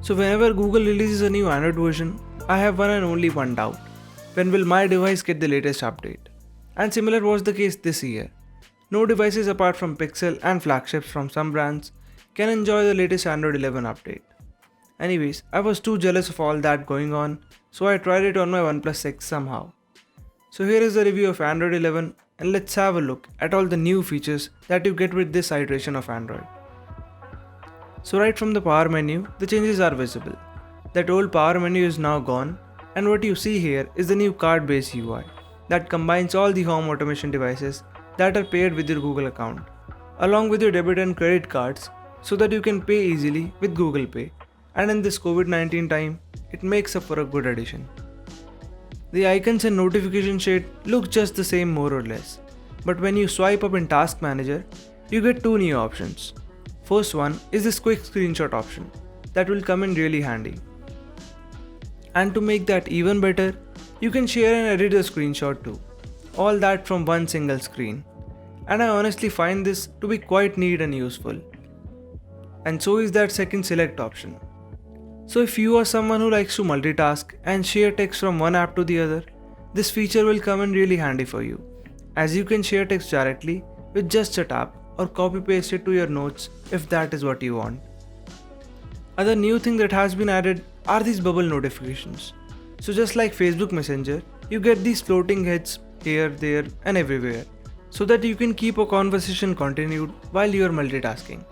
So whenever Google releases a new Android version, I have one and only one doubt. When will my device get the latest update? And similar was the case this year. No devices apart from Pixel and flagships from some brands can enjoy the latest Android 11 update. Anyways, I was too jealous of all that going on, so I tried it on my OnePlus 6 somehow. So here is the review of Android 11 and let's have a look at all the new features that you get with this iteration of Android. So right from the power menu, the changes are visible. That old power menu is now gone, and what you see here is the new card-based UI that combines all the home automation devices that are paired with your Google account, along with your debit and credit cards so that you can pay easily with Google Pay. And in this COVID-19 time, it makes up for a good addition. The icons and notification shade look just the same more or less, but when you swipe up in Task Manager, you get two new options. First one is this quick screenshot option that will come in really handy. And to make that even better, you can share and edit the screenshot too. All that from one single screen. And I honestly find this to be quite neat and useful. And so is that second select option. So if you are someone who likes to multitask and share text from one app to the other, this feature will come in really handy for you, as you can share text directly with just a tap or copy paste it to your notes if that is what you want. Other new thing that has been added are these bubble notifications. So just like Facebook Messenger, you get these floating heads here, there and everywhere, so that you can keep a conversation continued while you are multitasking.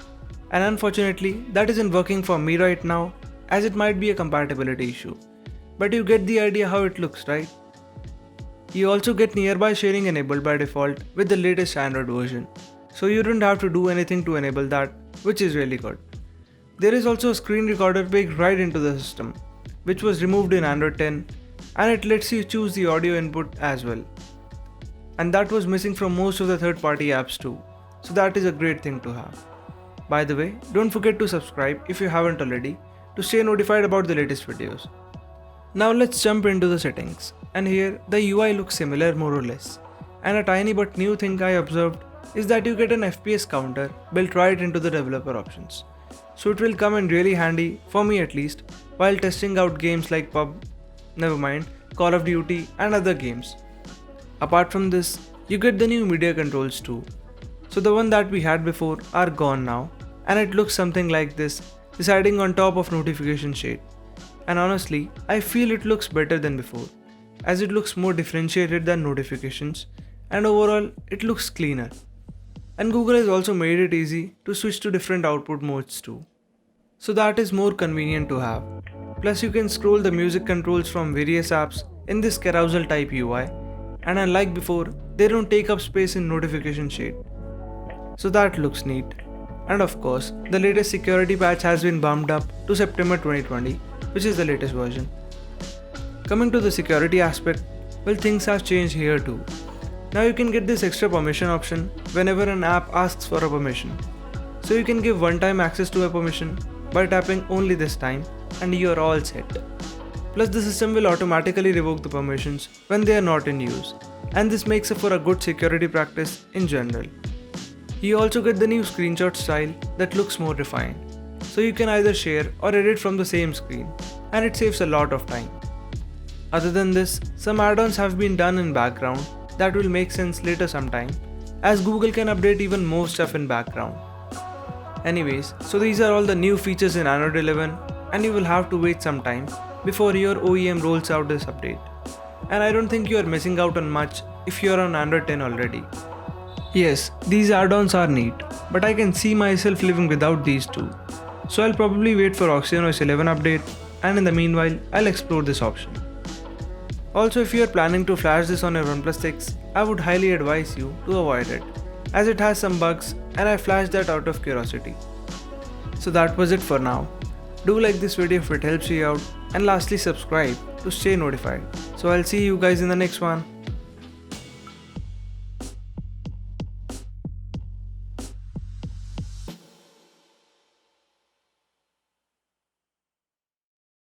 And unfortunately, that isn't working for me right now, as it might be a compatibility issue. But you get the idea how it looks, right? You also get nearby sharing enabled by default with the latest Android version, so you don't have to do anything to enable that, which is really good. There is also a screen recorder baked right into the system, which was removed in Android 10, and it lets you choose the audio input as well. And that was missing from most of the third-party apps too, so that is a great thing to have. By the way, don't forget to subscribe if you haven't already to stay notified about the latest videos. Now let's jump into the settings, and here the UI looks similar more or less, and a tiny but new thing I observed is that you get an FPS counter built right into the developer options. So it will come in really handy, for me at least, while testing out games like Call of Duty and other games. Apart from this, you get the new media controls too. So the one that we had before are gone now, and it looks something like this, residing on top of notification shade. And honestly, I feel it looks better than before, as it looks more differentiated than notifications, and overall it looks cleaner. And Google has also made it easy to switch to different output modes too. So that is more convenient to have. Plus you can scroll the music controls from various apps in this carousel type UI, and unlike before, they don't take up space in notification shade. So that looks neat. And of course, the latest security patch has been bumped up to September 2020, which is the latest version. Coming to the security aspect, well, things have changed here too. Now you can get this extra permission option whenever an app asks for a permission. So you can give one-time access to a permission by tapping only this time, and you are all set. Plus the system will automatically revoke the permissions when they are not in use, and this makes up for a good security practice in general. You also get the new screenshot style that looks more refined, so you can either share or edit from the same screen, and it saves a lot of time. Other than this, some add-ons have been done in background that will make sense later sometime, as Google can update even more stuff in background. Anyways, so these are all the new features in Android 11, and you will have to wait some time before your OEM rolls out this update. And I don't think you are missing out on much if you are on Android 10 already. Yes, these add-ons are neat, but I can see myself living without these two. So I'll probably wait for OxygenOS 11 update, and in the meanwhile, I'll explore this option. Also, if you are planning to flash this on your OnePlus 6, I would highly advise you to avoid it, as it has some bugs and I flashed that out of curiosity. So that was it for now. Do like this video if it helps you out, and lastly subscribe to stay notified. So I'll see you guys in the next one.